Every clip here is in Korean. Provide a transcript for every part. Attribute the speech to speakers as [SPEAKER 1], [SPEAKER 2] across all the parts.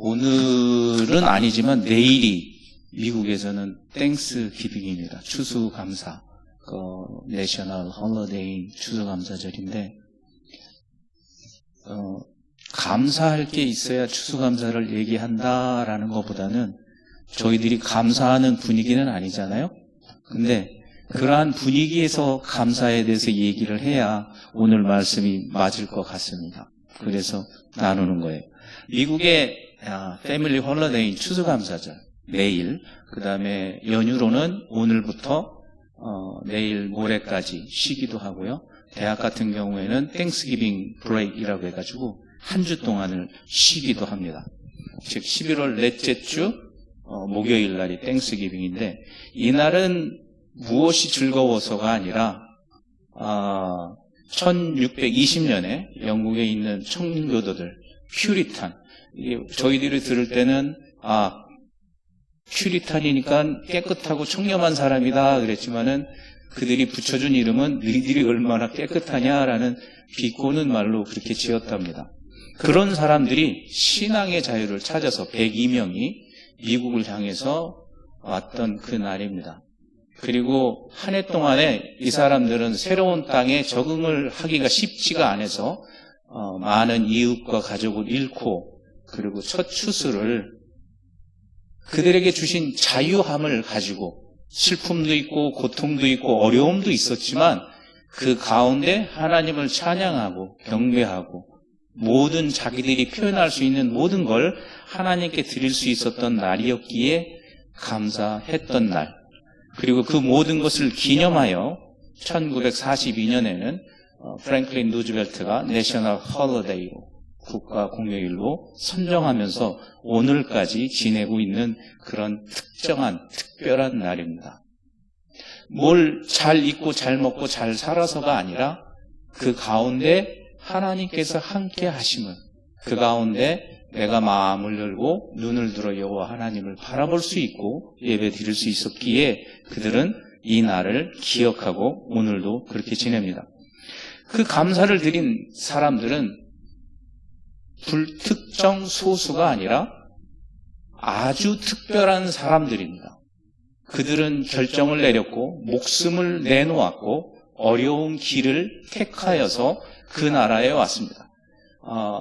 [SPEAKER 1] 오늘은 아니지만 내일이 미국에서는 땡스 기빙입니다. 추수감사, 내셔널 홀리데이 추수감사절인데 감사할 게 있어야 추수감사를 얘기한다라는 것보다는 저희들이 감사하는 분위기는 아니잖아요. 근데 그러한 분위기에서 감사에 대해서 얘기를 해야 오늘 말씀이 맞을 것 같습니다. 그래서 나누는 거예요. 미국의 패밀리 홀리데이 추수감사절 내일, 그 다음에 연휴로는 오늘부터 내일 모레까지 쉬기도 하고요. 대학 같은 경우에는 땡스기빙 브레이크이라고 해가지고 한 주 동안을 쉬기도 합니다. 즉 11월 넷째 주 목요일 날이 땡스기빙인데 이날은 무엇이 즐거워서가 아니라 1620년에 영국에 있는 청교도들 퓨리탄, 저희들이 들을 때는 퓨리탄이니까 깨끗하고 청렴한 사람이다 그랬지만은 그들이 붙여준 이름은 너희들이 얼마나 깨끗하냐라는 비꼬는 말로 그렇게 지었답니다. 그런 사람들이 신앙의 자유를 찾아서 102명이 미국을 향해서 왔던 그 날입니다. 그리고 한 해 동안에 이 사람들은 새로운 땅에 적응을 하기가 쉽지가 않아서 많은 이웃과 가족을 잃고 그리고 첫 추수를 그들에게 주신 자유함을 가지고 슬픔도 있고 고통도 있고 어려움도 있었지만 그 가운데 하나님을 찬양하고 경배하고 모든 자기들이 표현할 수 있는 모든 걸 하나님께 드릴 수 있었던 날이었기에 감사했던 날. 그리고 그 모든 것을 기념하여 1942년에는 프랭클린 루즈벨트가 내셔널 홀리데이로 국가 공휴일로 선정하면서 오늘까지 지내고 있는 그런 특별한 날입니다. 뭘 잘 입고 잘 먹고 잘 살아서가 아니라 그 가운데 하나님께서 함께 하심을, 그 가운데 내가 마음을 열고 눈을 들어 여호와 하나님을 바라볼 수 있고 예배 드릴 수 있었기에 그들은 이 날을 기억하고 오늘도 그렇게 지냅니다. 그 감사를 드린 사람들은 불특정 소수가 아니라 아주 특별한 사람들입니다. 그들은 결정을 내렸고 목숨을 내놓았고 어려운 길을 택하여서 그 나라에 왔습니다.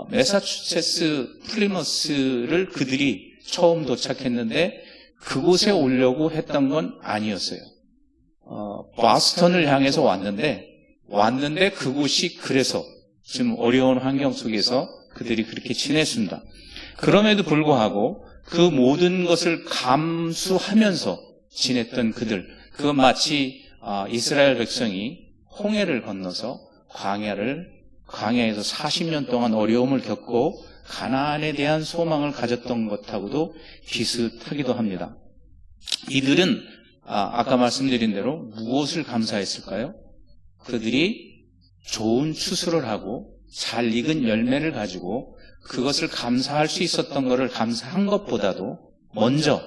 [SPEAKER 1] 매사추세츠 플리머스를 그들이 처음 도착했는데 그곳에 오려고 했던 건 아니었어요. 보스턴을 향해서 왔는데 그곳이 그래서 지금 어려운 환경 속에서 그들이 그렇게 지냈습니다. 그럼에도 불구하고 그 모든 것을 감수하면서 지냈던 그들, 그건 마치 이스라엘 백성이 홍해를 건너서 광야에서 40년 동안 어려움을 겪고 가나안에 대한 소망을 가졌던 것하고도 비슷하기도 합니다. 이들은 아까 말씀드린 대로 무엇을 감사했을까요? 그들이 좋은 추수를 하고 잘 익은 열매를 가지고 그것을 감사할 수 있었던 것을 감사한 것보다도 먼저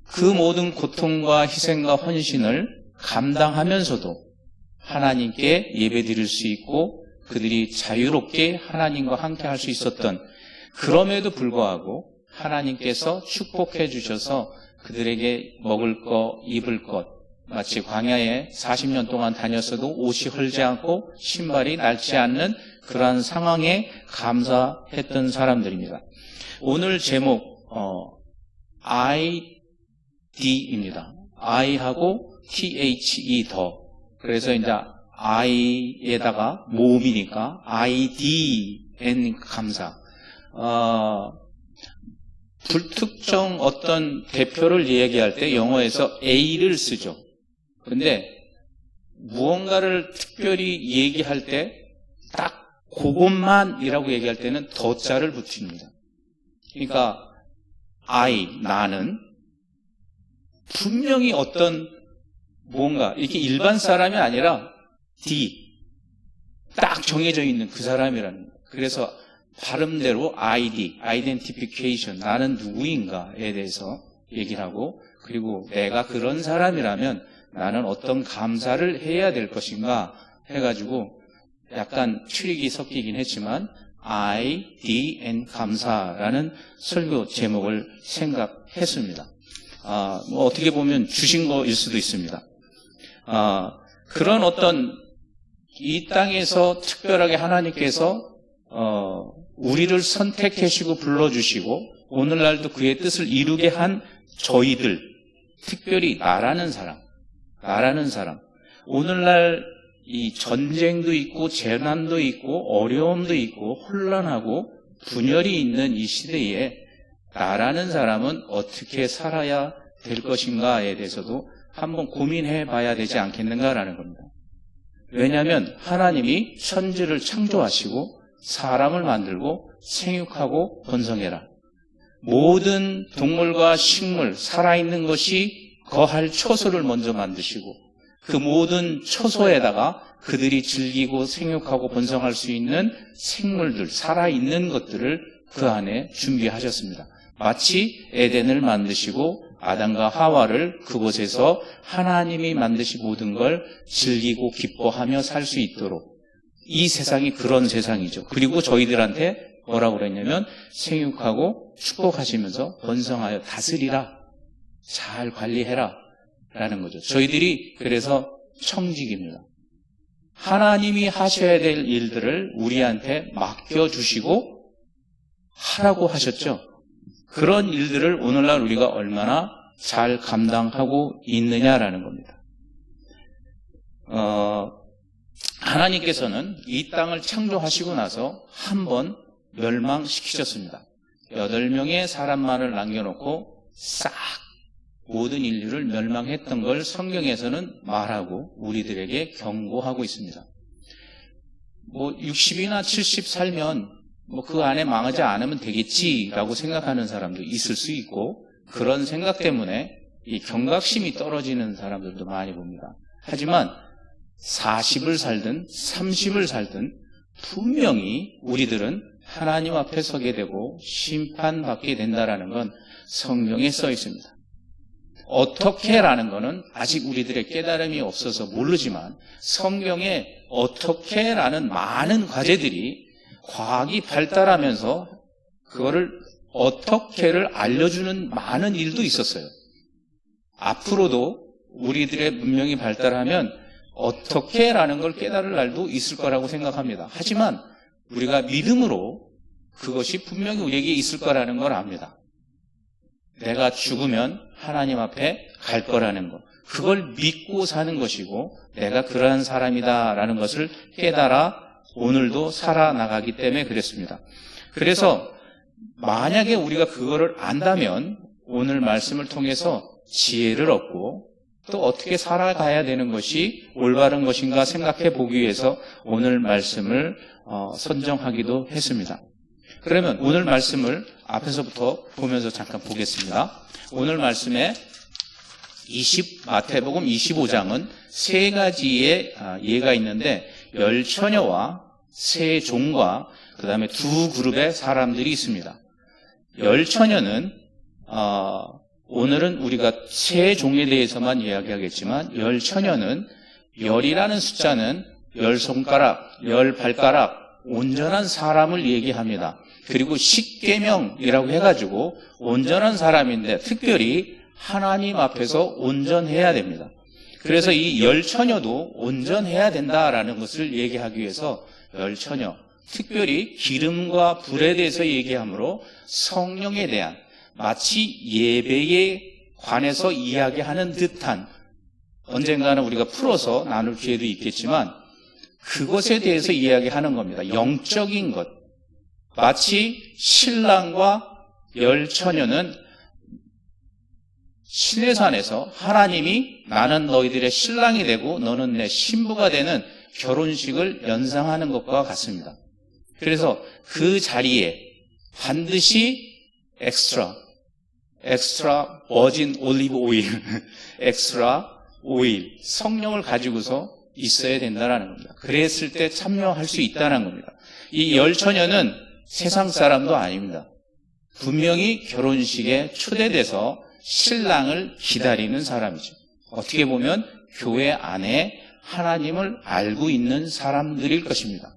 [SPEAKER 1] 그 모든 고통과 희생과 헌신을 감당하면서도 하나님께 예배드릴 수 있고 그들이 자유롭게 하나님과 함께 할 수 있었던, 그럼에도 불구하고 하나님께서 축복해 주셔서 그들에게 먹을 것, 입을 것, 마치 광야에 40년 동안 다녔어도 옷이 헐지 않고 신발이 낡지 않는 그러한 상황에 감사했던 사람들입니다. 오늘 제목 ID입니다. I하고 THE 더. 그래서 이제 I에다가 모음이니까 IDN 감사. 불특정 어떤 대표를 얘기할 때 영어에서 A를 쓰죠. 근데 무언가를 특별히 얘기할 때 딱 그것만이라고 얘기할 때는 더자를 붙입니다. 그러니까 나는 분명히 어떤 뭔가 이렇게 일반 사람이 아니라 딱 정해져 있는 그 사람이라는 거예요. 그래서 발음대로 identification, 나는 누구인가에 대해서 얘기를 하고, 그리고 내가 그런 사람이라면 나는 어떤 감사를 해야 될 것인가 해가지고 약간 트릭이 섞이긴 했지만 IDN 감사라는 설교 제목을 생각했습니다. 어떻게 보면 주신 거일 수도 있습니다. 그런 어떤 이 땅에서 특별하게 하나님께서 우리를 선택하시고 불러주시고 오늘날도 그의 뜻을 이루게 한 저희들, 특별히 나라는 사람, 오늘날 이 전쟁도 있고 재난도 있고 어려움도 있고 혼란하고 분열이 있는 이 시대에 나라는 사람은 어떻게 살아야 될 것인가에 대해서도 한번 고민해 봐야 되지 않겠는가라는 겁니다. 왜냐하면 하나님이 천지를 창조하시고 사람을 만들고 생육하고 번성해라. 모든 동물과 식물, 살아있는 것이 거할 초소를 먼저 만드시고 그 모든 초소에다가 그들이 즐기고 생육하고 번성할 수 있는 생물들, 살아있는 것들을 그 안에 준비하셨습니다. 마치 에덴을 만드시고 아담과 하와를 그곳에서 하나님이 만드신 모든 걸 즐기고 기뻐하며 살 수 있도록 이 세상이 그런 세상이죠. 그리고 저희들한테 뭐라고 그랬냐면 생육하고 축복하시면서 번성하여 다스리라, 잘 관리해라 라는 거죠. 저희들이 그래서 청직입니다. 하나님이 하셔야 될 일들을 우리한테 맡겨주시고 하라고 하셨죠. 그런 일들을 오늘날 우리가 얼마나 잘 감당하고 있느냐라는 겁니다. 하나님께서는 이 땅을 창조하시고 나서 한 번 멸망시키셨습니다. 8명의 사람만을 남겨놓고 싹 모든 인류를 멸망했던 걸 성경에서는 말하고 우리들에게 경고하고 있습니다. 60이나 70 살면 그 안에 망하지 않으면 되겠지라고 생각하는 사람도 있을 수 있고 그런 생각 때문에 이 경각심이 떨어지는 사람들도 많이 봅니다. 하지만 40을 살든 30을 살든 분명히 우리들은 하나님 앞에 서게 되고 심판받게 된다라는 건 성경에 써 있습니다. 어떻게라는 것은 아직 우리들의 깨달음이 없어서 모르지만 성경에 어떻게라는 많은 과제들이 과학이 발달하면서 그거를 어떻게를 알려주는 많은 일도 있었어요. 앞으로도 우리들의 문명이 발달하면 어떻게라는 걸 깨달을 날도 있을 거라고 생각합니다. 하지만 우리가 믿음으로 그것이 분명히 우리에게 있을 거라는 걸 압니다. 내가 죽으면 하나님 앞에 갈 거라는 것. 그걸 믿고 사는 것이고 내가 그러한 사람이다라는 것을 깨달아 오늘도 살아나가기 때문에 그랬습니다. 그래서 만약에 우리가 그거를 안다면 오늘 말씀을 통해서 지혜를 얻고 또 어떻게 살아가야 되는 것이 올바른 것인가 생각해 보기 위해서 오늘 말씀을 선정하기도 했습니다. 그러면 오늘 말씀을 앞에서부터 보면서 잠깐 보겠습니다. 오늘 말씀에 마태복음 25장은 세 가지의 예가 있는데 열처녀와 세종과 그 다음에 두 그룹의 사람들이 있습니다. 열처녀는 오늘은 우리가 세종에 대해서만 이야기하겠지만 열처녀는 열이라는 숫자는 10손가락, 10발가락 온전한 사람을 얘기합니다. 그리고 십계명이라고 해가지고 온전한 사람인데 특별히 하나님 앞에서 온전해야 됩니다. 그래서 이 열처녀도 온전해야 된다라는 것을 얘기하기 위해서 열처녀, 특별히 기름과 불에 대해서 얘기하므로 성령에 대한 마치 예배에 관해서 이야기하는 듯한 언젠가는 우리가 풀어서 나눌 기회도 있겠지만 그것에 대해서 이야기하는 겁니다. 영적인 것. 마치 신랑과 열처녀는 시내산에서 하나님이 나는 너희들의 신랑이 되고 너는 내 신부가 되는 결혼식을 연상하는 것과 같습니다. 그래서 그 자리에 반드시 엑스트라 버진 올리브 오일, 엑스트라 오일, 성령을 가지고서 있어야 된다는 겁니다. 그랬을 때 참여할 수 있다는 겁니다. 이 열처녀는 세상 사람도 아닙니다. 분명히 결혼식에 초대돼서 신랑을 기다리는 사람이죠. 어떻게 보면 교회 안에 하나님을 알고 있는 사람들일 것입니다.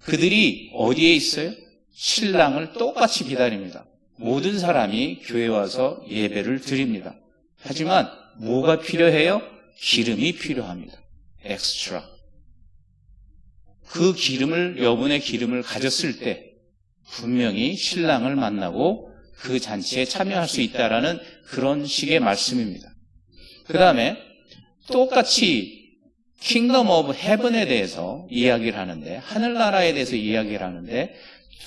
[SPEAKER 1] 그들이 어디에 있어요? 신랑을 똑같이 기다립니다. 모든 사람이 교회에 와서 예배를 드립니다. 하지만 뭐가 필요해요? 기름이 필요합니다. 엑스트라. 그 기름을, 여분의 기름을 가졌을 때 분명히 신랑을 만나고 그 잔치에 참여할 수 있다라는 그런 식의 말씀입니다. 그 다음에 똑같이 킹덤 오브 헤븐에 대해서 이야기를 하는데, 하늘나라에 대해서 이야기를 하는데,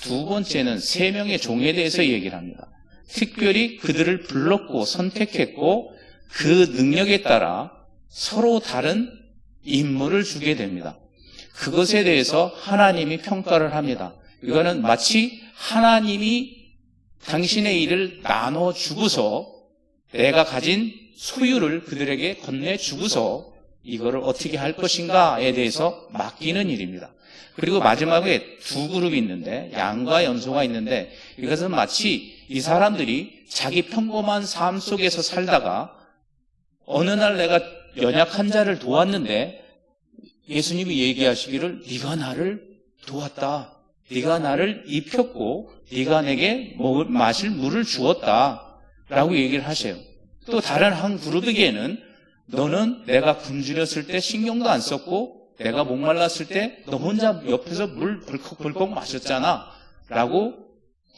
[SPEAKER 1] 두 번째는 세 명의 종에 대해서 얘기를 합니다. 특별히 그들을 불렀고 선택했고 그 능력에 따라 서로 다른 임무를 주게 됩니다. 그것에 대해서 하나님이 평가를 합니다. 이거는 마치 하나님이 당신의 일을 나눠주고서 내가 가진 소유를 그들에게 건네주고서 이거를 어떻게 할 것인가에 대해서 맡기는 일입니다. 그리고 마지막에 두 그룹이 있는데, 양과 염소가 있는데, 이것은 마치 이 사람들이 자기 평범한 삶 속에서 살다가 어느 날 내가 연약한 자를 도왔는데 예수님이 얘기하시기를 네가 나를 도왔다. 네가 나를 입혔고 네가 내게 마실 물을 주었다. 라고 얘기를 하세요. 또 다른 한 그룹에게는 너는 내가 굶주렸을 때 신경도 안 썼고 내가 목말랐을 때 너 혼자 옆에서 물 벌컥벌컥 마셨잖아. 라고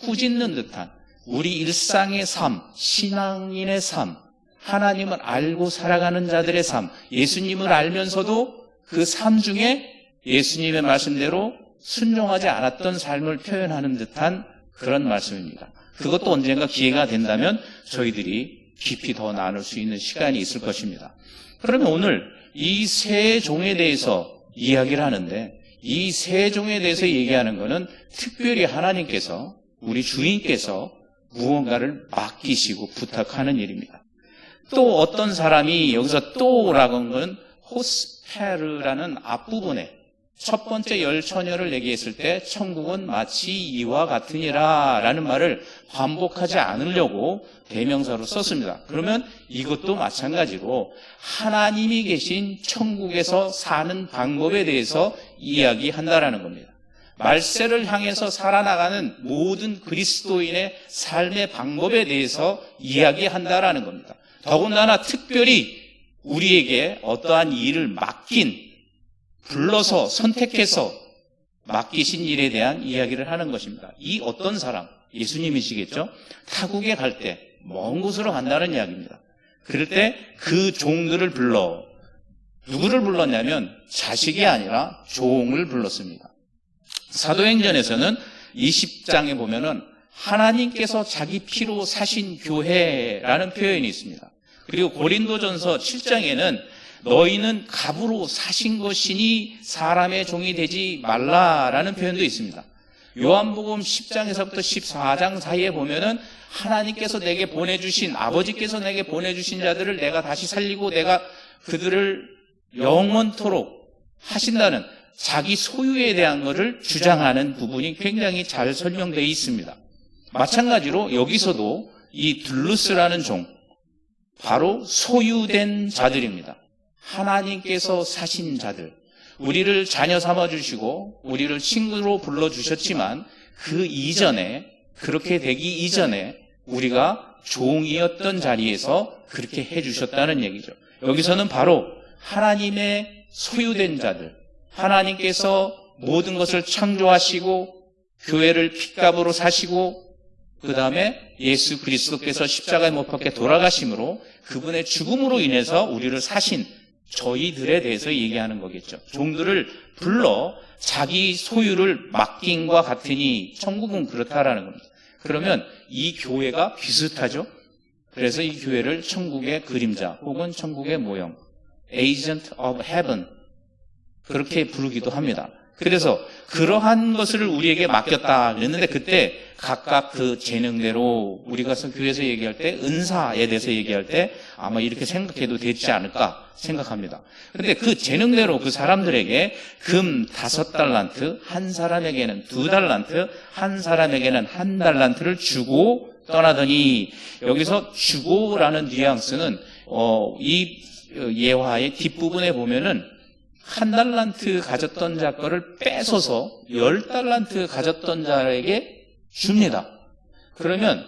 [SPEAKER 1] 꾸짖는 듯한 우리 일상의 삶, 신앙인의 삶, 하나님을 알고 살아가는 자들의 삶, 예수님을 알면서도 그 삶 중에 예수님의 말씀대로 순종하지 않았던 삶을 표현하는 듯한 그런 말씀입니다. 그것도 언젠가 기회가 된다면 저희들이 깊이 더 나눌 수 있는 시간이 있을 것입니다. 그러면 오늘 이 세 종에 대해서 이야기를 하는데, 이 세 종에 대해서 얘기하는 것은 특별히 하나님께서, 우리 주인께서 무언가를 맡기시고 부탁하는 일입니다. 또 어떤 사람이 여기서 또라고 하는 건 호스페르라는 앞부분에 첫 번째 열 처녀를 얘기했을 때 천국은 마치 이와 같으니라 라는 말을 반복하지 않으려고 대명사로 썼습니다. 그러면 이것도 마찬가지로 하나님이 계신 천국에서 사는 방법에 대해서 이야기한다라는 겁니다. 말세를 향해서 살아나가는 모든 그리스도인의 삶의 방법에 대해서 이야기한다라는 겁니다. 더군다나 특별히 우리에게 어떠한 일을 불러서 선택해서 맡기신 일에 대한 이야기를 하는 것입니다. 이 어떤 사람, 예수님이시겠죠? 타국에 갈 때 먼 곳으로 간다는 이야기입니다. 그럴 때 그 종들을 불러, 누구를 불렀냐면 자식이 아니라 종을 불렀습니다. 사도행전에서는 20장에 보면은 하나님께서 자기 피로 사신 교회라는 표현이 있습니다. 그리고 고린도전서 7장에는 너희는 갑으로 사신 것이니 사람의 종이 되지 말라라는 표현도 있습니다. 요한복음 10장에서부터 14장 사이에 보면은 하나님께서 내게 보내주신, 아버지께서 내게 보내주신 자들을 내가 다시 살리고 내가 그들을 영원토록 하신다는 자기 소유에 대한 것을 주장하는 부분이 굉장히 잘 설명되어 있습니다. 마찬가지로 여기서도 이 둘루스라는 종, 바로 소유된 자들입니다. 하나님께서 사신 자들, 우리를 자녀 삼아주시고 우리를 친구로 불러주셨지만 그 이전에, 그렇게 되기 이전에 우리가 종이었던 자리에서 그렇게 해주셨다는 얘기죠. 여기서는 바로 하나님의 소유된 자들, 하나님께서 모든 것을 창조하시고 교회를 핏값으로 사시고 그 다음에 예수 그리스도께서 십자가에 못 박혀 돌아가심으로 그분의 죽음으로 인해서 우리를 사신 저희들에 대해서 얘기하는 거겠죠. 종들을 불러 자기 소유를 맡김과 같으니 천국은 그렇다라는 겁니다. 그러면 이 교회가 비슷하죠. 그래서 이 교회를 천국의 그림자 혹은 천국의 모형, Agent of Heaven 그렇게 부르기도 합니다. 그래서 그러한 것을 우리에게 맡겼다 그랬는데 그때 각각 그 재능대로 우리가 교회에서 얘기할 때 은사에 대해서 얘기할 때 아마 이렇게 생각해도 되지 않을까 생각합니다. 그런데 그 재능대로 그 사람들에게 금 5달란트, 한 사람에게는 2달란트, 한 사람에게는 1달란트를 주고 떠나더니 여기서 주고라는 뉘앙스는 이 예화의 뒷부분에 보면은 한 달란트 가졌던 자 거를 뺏어서 10달란트 가졌던 자에게 줍니다. 그러면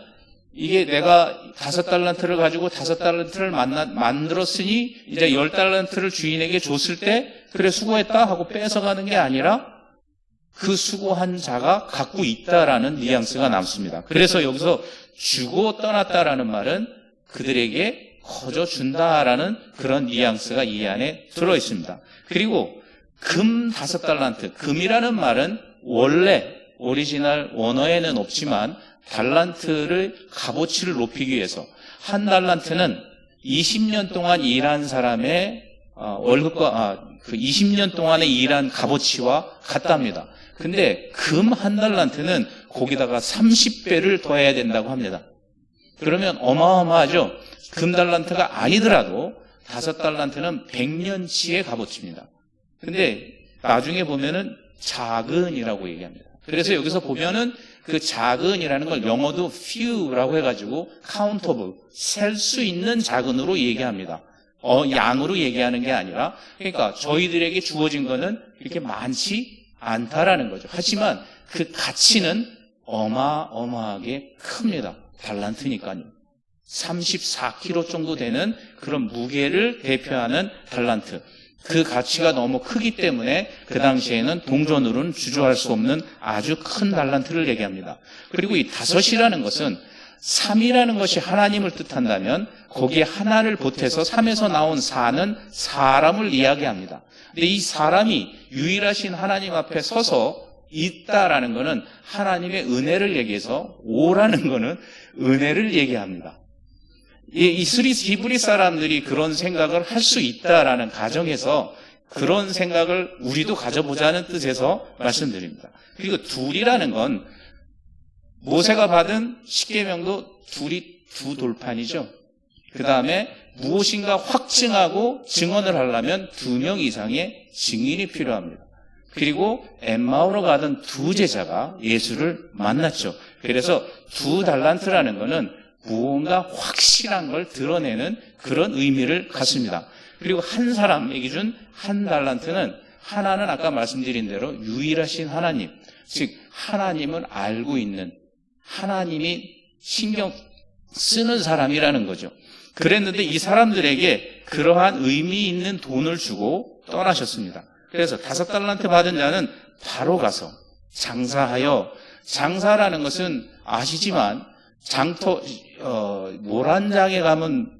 [SPEAKER 1] 이게 내가 5달란트를 가지고 5달란트를 만들었으니 이제 10달란트를 주인에게 줬을 때 그래 수고했다 하고 뺏어가는 게 아니라 그 수고한 자가 갖고 있다라는 뉘앙스가 남습니다. 그래서 여기서 주고 떠났다라는 말은 그들에게 거저 준다라는 그런 뉘앙스가 이 안에 들어있습니다. 그리고 금 5달란트, 금이라는 말은 원래 오리지널 원어에는 없지만 달란트를 값어치를 높이기 위해서 한 달란트는 20년 동안 일한 사람의 월급과 그 20년 동안에 일한 값어치와 같답니다. 근데 금 한 달란트는 거기다가 30배를 더해야 된다고 합니다. 그러면 어마어마하죠. 금 달란트가 아니더라도 5달란트는 100년치의 값어치입니다. 근데 나중에 보면은 작은이라고 얘기합니다. 그래서 여기서 보면은 그 작은이라는 걸 영어도 few라고 해가지고 countable, 셀 수 있는 작은으로 얘기합니다. 양으로 얘기하는 게 아니라, 그러니까 저희들에게 주어진 거는 이렇게 많지 않다라는 거죠. 하지만 그 가치는 어마어마하게 큽니다. 달란트니까요. 34kg 정도 되는 그런 무게를 대표하는 달란트. 그 가치가 너무 크기 때문에 그 당시에는 동전으로는 주저할 수 없는 아주 큰 달란트를 얘기합니다. 그리고 이 5이라는 것은 3이라는 것이 하나님을 뜻한다면 거기에 하나를 보태서 3에서 나온 4는 사람을 이야기합니다. 근데 이 사람이 유일하신 하나님 앞에 서서 있다라는 것은 하나님의 은혜를 얘기해서 5라는 것은 은혜를 얘기합니다. 이 히브리 사람들이 그런 생각을 할 수 있다라는 가정에서 그런 생각을 우리도 가져보자는 뜻에서 말씀드립니다. 그리고 2이라는 건 모세가 받은 십계명도 둘이 두 돌판이죠. 그 다음에 무엇인가 확증하고 증언을 하려면 2명 이상의 증인이 필요합니다. 그리고 엠마오로 가던 2 제자가 예수를 만났죠. 그래서 2달란트라는 것은 무언가 확실한 걸 드러내는 그런 의미를 갖습니다. 그리고 한 사람에게 준 1달란트는 하나는 아까 말씀드린 대로 유일하신 하나님, 즉 하나님을 알고 있는 하나님이 신경 쓰는 사람이라는 거죠. 그랬는데 이 사람들에게 그러한 의미 있는 돈을 주고 떠나셨습니다. 그래서 5달란트 받은 자는 바로 가서 장사하여, 장사라는 것은 아시지만 모란장에 가면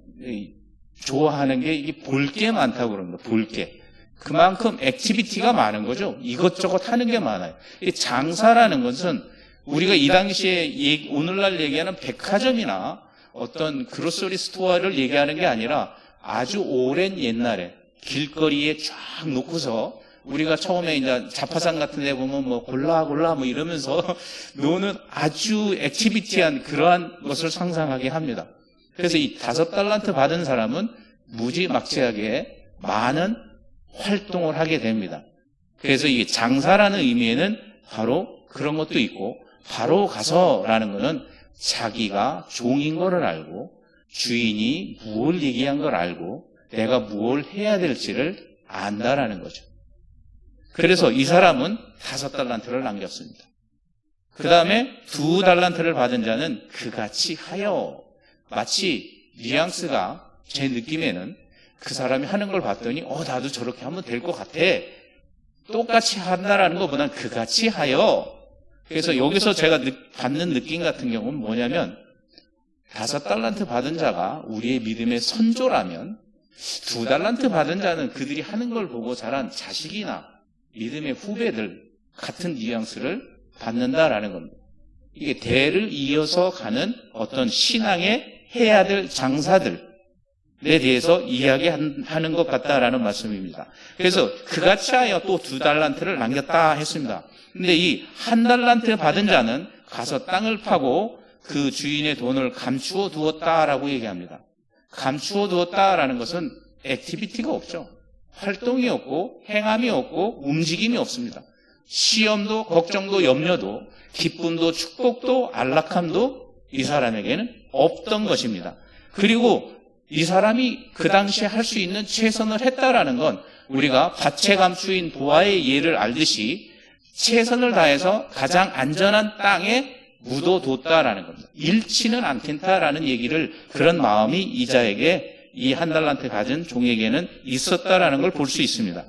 [SPEAKER 1] 좋아하는 게 이게 볼 게 많다고 그럽니다. 볼 게. 그만큼 액티비티가 많은 거죠. 이것저것 하는 게 많아요. 이 장사라는 것은 우리가 이 당시에 오늘날 얘기하는 백화점이나 어떤 그로서리 스토어를 얘기하는 게 아니라 아주 오랜 옛날에 길거리에 쫙 놓고서 우리가 처음에 이제 자파상 같은 데 보면 뭐 골라 뭐 이러면서 노는 아주 액티비티한 그러한 것을 상상하게 합니다. 그래서 이 5달란트 받은 사람은 무지막지하게 많은 활동을 하게 됩니다. 그래서 이 장사라는 의미에는 바로 그런 것도 있고, 바로 가서라는 것은 자기가 종인 거를 알고 주인이 무엇을 얘기한 걸 알고 내가 무엇을 해야 될지를 안다라는 거죠. 그래서 이 사람은 5달란트를 남겼습니다. 그 다음에 2달란트를 받은 자는 그같이 하여, 마치 뉘앙스가 제 느낌에는 그 사람이 하는 걸 봤더니 나도 저렇게 하면 될 것 같아. 똑같이 한다라는 것보다는 그같이 하여. 그래서 여기서 제가 받는 느낌 같은 경우는 뭐냐면 5달란트 받은 자가 우리의 믿음의 선조라면 2달란트 받은 자는 그들이 하는 걸 보고 자란 자식이나 믿음의 후배들 같은 뉘앙스를 받는다라는 겁니다. 이게 대를 이어서 가는 어떤 신앙의 해야 될 장사들에 대해서 이야기하는 것 같다라는 말씀입니다. 그래서 그같이 하여 또 2달란트를 남겼다 했습니다. 근데 이 1달란트 받은 자는 가서 땅을 파고 그 주인의 돈을 감추어 두었다라고 얘기합니다. 감추어 두었다라는 것은 액티비티가 없죠. 활동이 없고 행함이 없고 움직임이 없습니다. 시험도 걱정도 염려도 기쁨도 축복도 안락함도 이 사람에게는 없던 것입니다. 그리고 이 사람이 그 당시에 할 수 있는 최선을 했다라는 건 우리가 밭에 감추인 보아의 예를 알듯이 최선을 다해서 가장 안전한 땅에 묻어뒀다라는 겁니다. 잃지는 않겠다라는 얘기를, 그런 마음이 이자에게, 이 한 달란트 가진 종에게는 있었다라는 걸 볼 수 있습니다.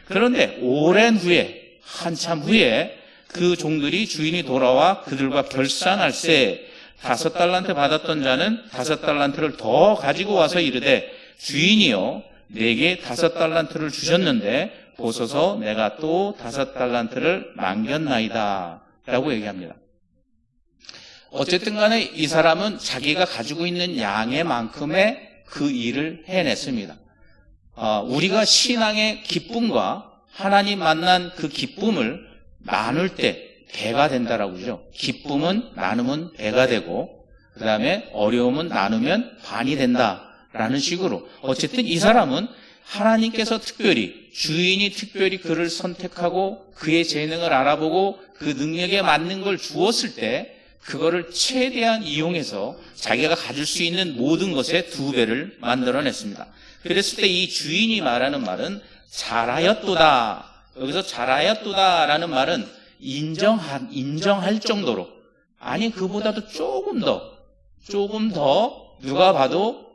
[SPEAKER 1] 그런데 오랜 후에, 한참 후에 그 종들이 주인이 돌아와 그들과 결산할세 5달란트 받았던 자는 5달란트를 더 가지고 와서 이르되 주인이여 내게 5달란트를 주셨는데 보소서 내가 또 5달란트를 남겼나이다 라고 얘기합니다. 어쨌든 간에 이 사람은 자기가 가지고 있는 양의 만큼의 그 일을 해냈습니다. 우리가 신앙의 기쁨과 하나님 만난 그 기쁨을 나눌 때 배가 된다라고 그러죠. 기쁨은 나누면 배가 되고, 그 다음에 어려움은 나누면 반이 된다라는 식으로, 어쨌든 이 사람은 하나님께서 특별히, 주인이 특별히 그를 선택하고 그의 재능을 알아보고 그 능력에 맞는 걸 주었을 때 그거를 최대한 이용해서 자기가 가질 수 있는 모든 것의 2배를 만들어냈습니다. 그랬을 때 이 주인이 말하는 말은 잘하였도다. 여기서 잘하였도다라는 말은 인정할 정도로, 아니 그보다도 조금 더 누가 봐도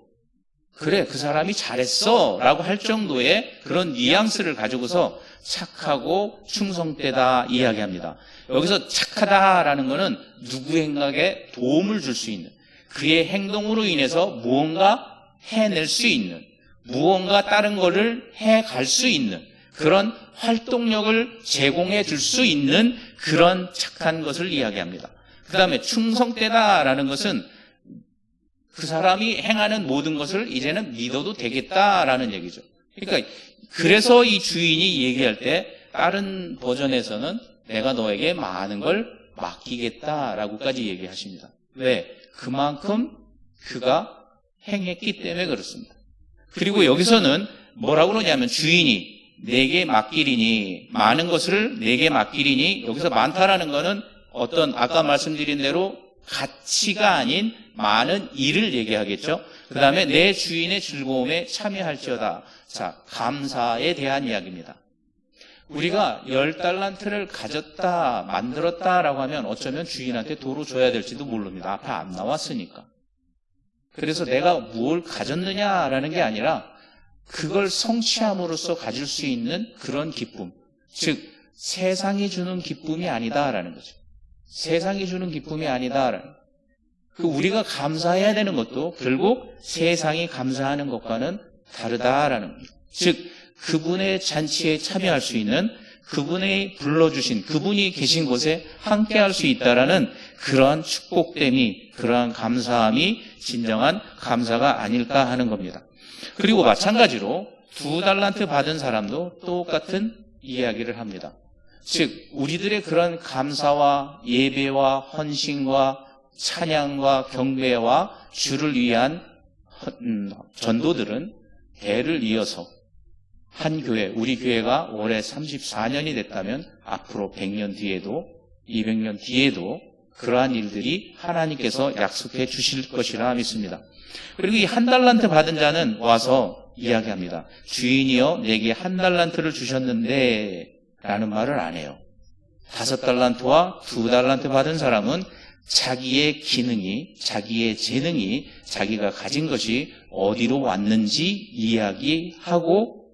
[SPEAKER 1] 그래 그 사람이 잘했어 라고 할 정도의 그런 뉘앙스를 가지고서 착하고 충성되다 이야기합니다. 여기서 착하다라는 것은 누구의 행각에 도움을 줄 수 있는, 그의 행동으로 인해서 무언가 해낼 수 있는, 무언가 다른 것을 해갈 수 있는 그런 활동력을 제공해 줄 수 있는 그런 착한 것을 이야기합니다. 그 다음에 충성되다라는 것은 그 사람이 행하는 모든 것을 이제는 믿어도 되겠다라는 얘기죠. 그러니까 그래서 이 주인이 얘기할 때 다른 버전에서는 내가 너에게 많은 걸 맡기겠다라고까지 얘기하십니다. 왜? 그만큼 그가 행했기 때문에 그렇습니다. 그리고 여기서는 뭐라고 그러냐면 주인이 내게 맡기리니, 많은 것을 내게 맡기리니, 여기서 많다라는 거는 어떤 아까 말씀드린 대로 가치가 아닌 많은 일을 얘기하겠죠. 그 다음에 내 주인의 즐거움에 참여할지어다. 자, 감사에 대한 이야기입니다. 우리가 10달란트를 가졌다, 만들었다라고 하면 어쩌면 주인한테 도로 줘야 될지도 모릅니다. 앞에 안 나왔으니까. 그래서 내가 무엇을 가졌느냐라는 게 아니라 그걸 성취함으로써 가질 수 있는 그런 기쁨, 즉 세상이 주는 기쁨이 아니다라는 거죠. 세상이 주는 기쁨이 아니다라는, 우리가 감사해야 되는 것도 결국 세상이 감사하는 것과는 다르다라는 거죠. 즉 그분의 잔치에 참여할 수 있는, 그분이 불러주신, 그분이 계신 곳에 함께할 수 있다라는 그러한 축복됨이, 그러한 감사함이 진정한 감사가 아닐까 하는 겁니다. 그리고 마찬가지로 2달란트 받은 사람도 똑같은 이야기를 합니다. 즉 우리들의 그런 감사와 예배와 헌신과 찬양과 경배와 주를 위한 전도들은 대를 이어서 한 교회, 우리 교회가 올해 34년이 됐다면 앞으로 100년 뒤에도 200년 뒤에도 그러한 일들이 하나님께서 약속해 주실 것이라 믿습니다. 그리고 이 1달란트 받은 자는 와서 이야기합니다. 주인이여 내게 1달란트를 주셨는데 라는 말을 안 해요. 5달란트와 2달란트 받은 사람은 자기의 기능이, 자기의 재능이, 자기가 가진 것이 어디로 왔는지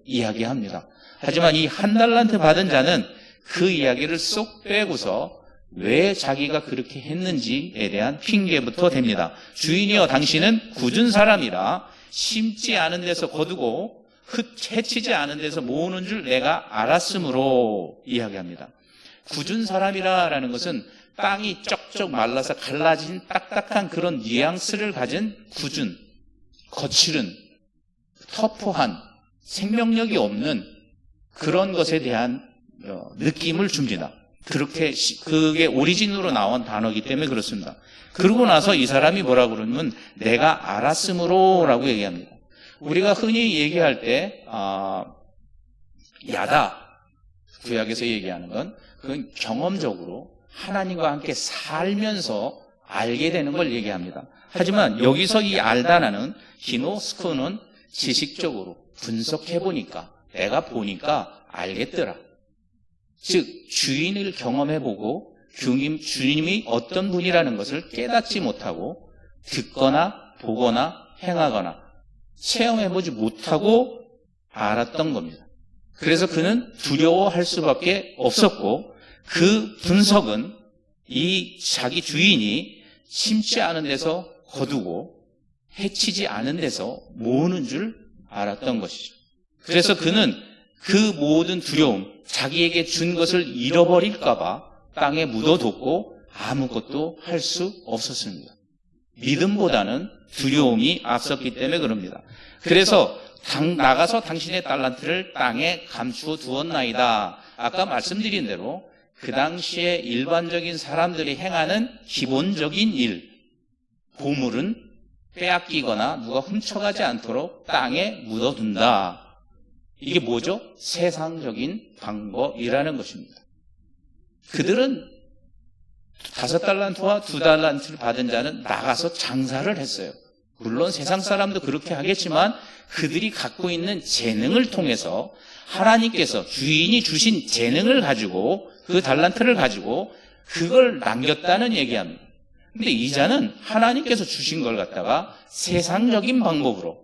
[SPEAKER 1] 이야기합니다. 하지만 이 1달란트 받은 자는 그 이야기를 쏙 빼고서 왜 자기가 그렇게 했는지에 대한 핑계부터 댑니다. 주인이여 당신은 굳은 사람이라 심지 않은 데서 거두고 해치지 않은 데서 모으는 줄 내가 알았으므로 이야기합니다. 굳은 사람이라는 것은 땅이 쩍쩍 말라서 갈라진 딱딱한 그런 뉘앙스를 가진 굳은, 거칠은, 터프한, 생명력이 없는 그런 것에 대한 느낌을 줍니다. 그게 오리진으로 나온 단어이기 때문에 그렇습니다. 그러고 나서 이 사람이 뭐라고 그러면 내가 알았으므로 라고 얘기합니다. 우리가 흔히 얘기할 때 야다, 구약에서 얘기하는 건 그건 경험적으로 하나님과 함께 살면서 알게 되는 걸 얘기합니다. 하지만 여기서 이 알다라는 기노스코는 지식적으로 분석해보니까, 내가 보니까 알겠더라. 즉 주인을 경험해보고 주님이 어떤 분이라는 것을 깨닫지 못하고 듣거나 보거나 행하거나 체험해보지 못하고 알았던 겁니다. 그래서 그는 두려워할 수밖에 없었고, 그 분석은 이 자기 주인이 심지 않은 데서 거두고 해치지 않은 데서 모으는 줄 알았던 것이죠. 그래서 그는 그 모든 두려움, 자기에게 준 것을 잃어버릴까봐 땅에 묻어뒀고 아무것도 할 수 없었습니다. 믿음보다는 두려움이 앞섰기 때문에 그럽니다. 그래서 나가서 당신의 달란트를 땅에 감추어 두었나이다. 아까 말씀드린 대로 그 당시에 일반적인 사람들이 행하는 기본적인 일, 보물은 빼앗기거나 누가 훔쳐가지 않도록 땅에 묻어둔다. 이게 뭐죠? 세상적인 방법이라는 것입니다. 그들은 5달란트와 2달란트를 받은 자는 나가서 장사를 했어요. 물론 세상 사람도 그렇게 하겠지만 그들이 갖고 있는 재능을 통해서 하나님께서 주인이 주신 재능을 가지고 그 달란트를 가지고 그걸 남겼다는 얘기합니다. 근데 이 자는 하나님께서 주신 걸 갖다가 세상적인 방법으로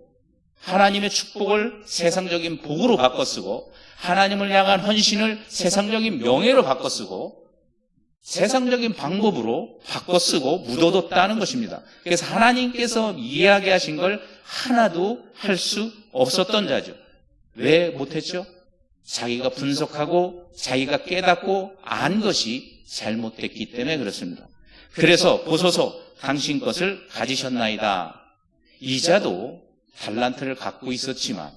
[SPEAKER 1] 하나님의 축복을 세상적인 복으로 바꿔쓰고 하나님을 향한 헌신을 세상적인 명예로 바꿔쓰고 세상적인 방법으로 바꿔쓰고 묻어뒀다는 것입니다. 그래서 하나님께서 이야기하신 걸 하나도 할 수 없었던 자죠. 왜 못했죠? 자기가 분석하고 자기가 깨닫고 안 것이 잘못됐기 때문에 그렇습니다. 그래서 보소서 당신 것을 가지셨나이다. 이자도 달란트를 갖고 있었지만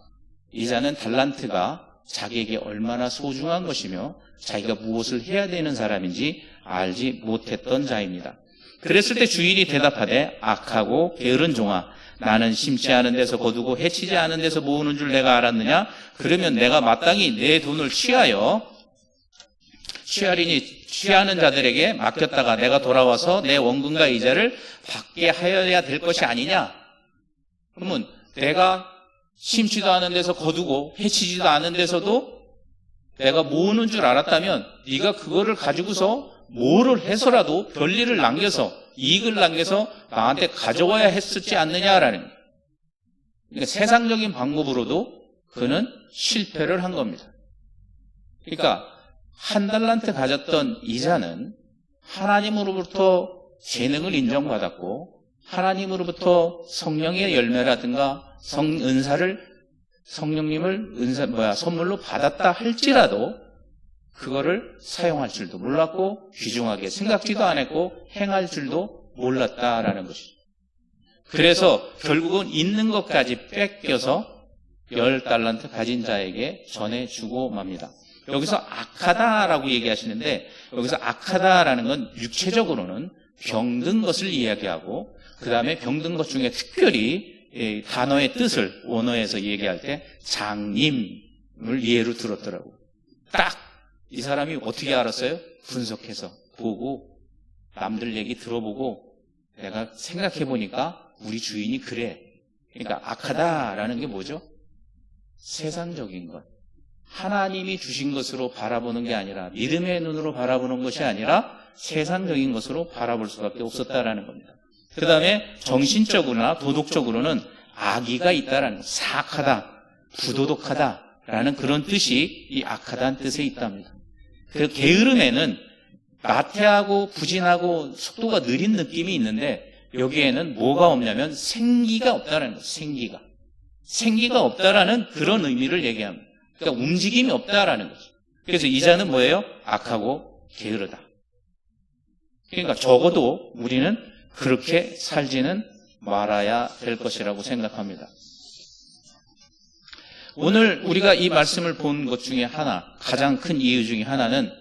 [SPEAKER 1] 이자는 달란트가 자기에게 얼마나 소중한 것이며 자기가 무엇을 해야 되는 사람인지 알지 못했던 자입니다. 그랬을 때 주인이 대답하되 악하고 게으른 종아, 나는 심지 않은 데서 거두고 해치지 않은 데서 모으는 줄 내가 알았느냐? 그러면 내가 마땅히 내 돈을 취하리니 취하는 자들에게 맡겼다가 내가 돌아와서 내 원금과 이자를 받게 하여야 될 것이 아니냐? 그러면 내가 심지도 않은 데서 거두고 해치지도 않은 데서도 내가 모으는 줄 알았다면 네가 그거를 가지고서 뭐를 해서라도 별일을 남겨서 이익을 남겨서 나한테 가져와야 했었지 않느냐라는 거예요. 그러니까 세상적인 방법으로도 그는 실패를 한 겁니다. 그러니까 1달란트 가졌던 이자는 하나님으로부터 재능을 인정받았고 하나님으로부터 성령의 열매라든가 선물로 받았다 할지라도 그거를 사용할 줄도 몰랐고 귀중하게 생각지도 안 했고 행할 줄도 몰랐다라는 것이죠. 그래서 결국은 있는 것까지 뺏겨서 10달란트 가진 자에게 전해주고 맙니다. 여기서 악하다라고 얘기하시는데 여기서 악하다라는 건 육체적으로는 병든 것을 이야기하고 그 다음에 병든 것 중에 특별히 단어의 뜻을 원어에서 얘기할 때 장님을 예로 들었더라고요. 딱 이 사람이 어떻게 알았어요? 분석해서 보고 남들 얘기 들어보고 내가 생각해보니까 우리 주인이 그래. 그러니까 악하다라는 게 뭐죠? 세상적인 것. 하나님이 주신 것으로 바라보는 게 아니라 믿음의 눈으로 바라보는 것이 아니라 세상적인 것으로 바라볼 수밖에 없었다라는 겁니다. 그 다음에 정신적으로나 도덕적으로는 악의가 있다라는 사악하다, 부도덕하다라는 그런 뜻이 이 악하다는 뜻에 있답니다. 그 게으름에는 나태하고 부진하고 속도가 느린 느낌이 있는데 여기에는 뭐가 없냐면 생기가 없다라는 거예요. 생기가 없다라는 그런 의미를 얘기합니다. 그러니까 움직임이 없다라는 거죠. 그래서 이자는 뭐예요? 악하고 게으르다. 그러니까 적어도 우리는 그렇게 살지는 말아야 될 것이라고 생각합니다. 오늘 우리가 이 말씀을 본 것 중에 하나, 가장 큰 이유 중에 하나는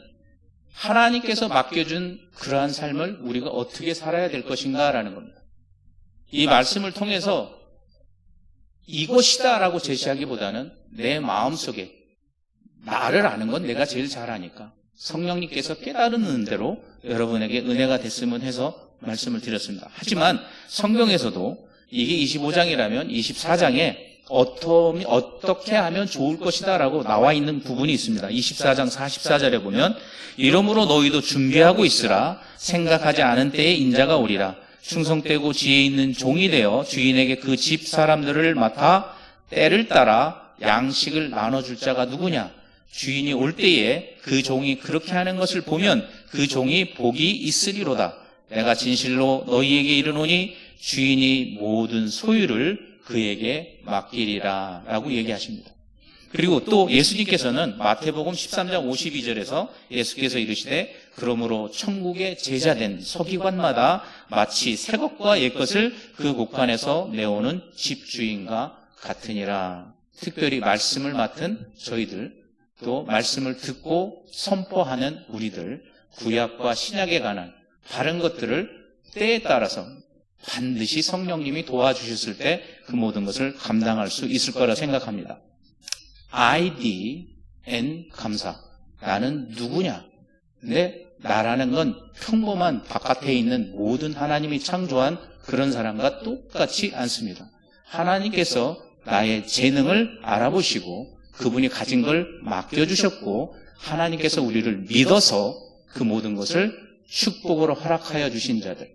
[SPEAKER 1] 하나님께서 맡겨준 그러한 삶을 우리가 어떻게 살아야 될 것인가라는 겁니다. 이 말씀을 통해서 이것이다라고 제시하기보다는 내 마음속에 나를 아는 건 내가 제일 잘 아니까 성령님께서 깨달은 대로 여러분에게 은혜가 됐으면 해서 말씀을 드렸습니다. 하지만 성경에서도 이게 25장이라면 24장에 어떻게 하면 좋을 것이다 라고 나와 있는 부분이 있습니다. 24장 44절에 보면 이러므로 너희도 준비하고 있으라. 생각하지 않은 때에 인자가 오리라. 충성되고 지혜 있는 종이 되어 주인에게 그 집 사람들을 맡아 때를 따라 양식을 나눠줄 자가 누구냐? 주인이 올 때에 그 종이 그렇게 하는 것을 보면 그 종이 복이 있으리로다. 내가 진실로 너희에게 이르노니 주인이 모든 소유를 그에게 맡기리라 라고 얘기하십니다. 그리고 또 예수님께서는 마태복음 13장 52절에서 예수께서 이르시되 그러므로 천국의 제자된 서기관마다 마치 새 것과 옛 것을 그 곡간에서 내오는 집주인과 같으니라. 특별히 말씀을 맡은 저희들, 또 말씀을 듣고 선포하는 우리들, 구약과 신약에 관한 바른 것들을 때에 따라서 반드시 성령님이 도와주셨을 때 그 모든 것을 감당할 수 있을 거라 생각합니다. ID and 감사. 나는 누구냐? 근데 나라는 건 평범한 바깥에 있는 모든 하나님이 창조한 그런 사람과 똑같지 않습니다. 하나님께서 나의 재능을 알아보시고 그분이 가진 걸 맡겨주셨고 하나님께서 우리를 믿어서 그 모든 것을 축복으로 허락하여 주신 자들,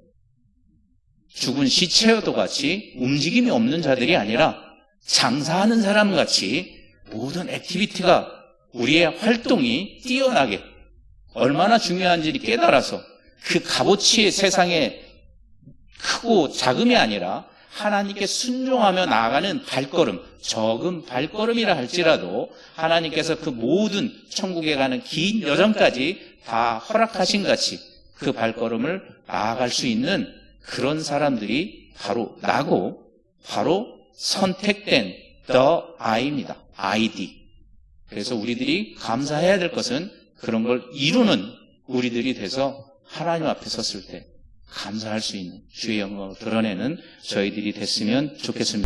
[SPEAKER 1] 죽은 시체여도 같이 움직임이 없는 자들이 아니라 장사하는 사람 같이 모든 액티비티가 우리의 활동이 뛰어나게 얼마나 중요한지 깨달아서 그 값어치의 세상에 크고 작음이 아니라 하나님께 순종하며 나아가는 발걸음, 적은 발걸음이라 할지라도 하나님께서 그 모든 천국에 가는 긴 여정까지 다 허락하신 같이 그 발걸음을 나아갈 수 있는 그런 사람들이 바로 나고 바로 선택된 The I입니다. ID. 그래서 우리들이 감사해야 될 것은 그런 걸 이루는 우리들이 돼서 하나님 앞에 섰을 때 감사할 수 있는 주의 영광을 드러내는 저희들이 됐으면 좋겠습니다.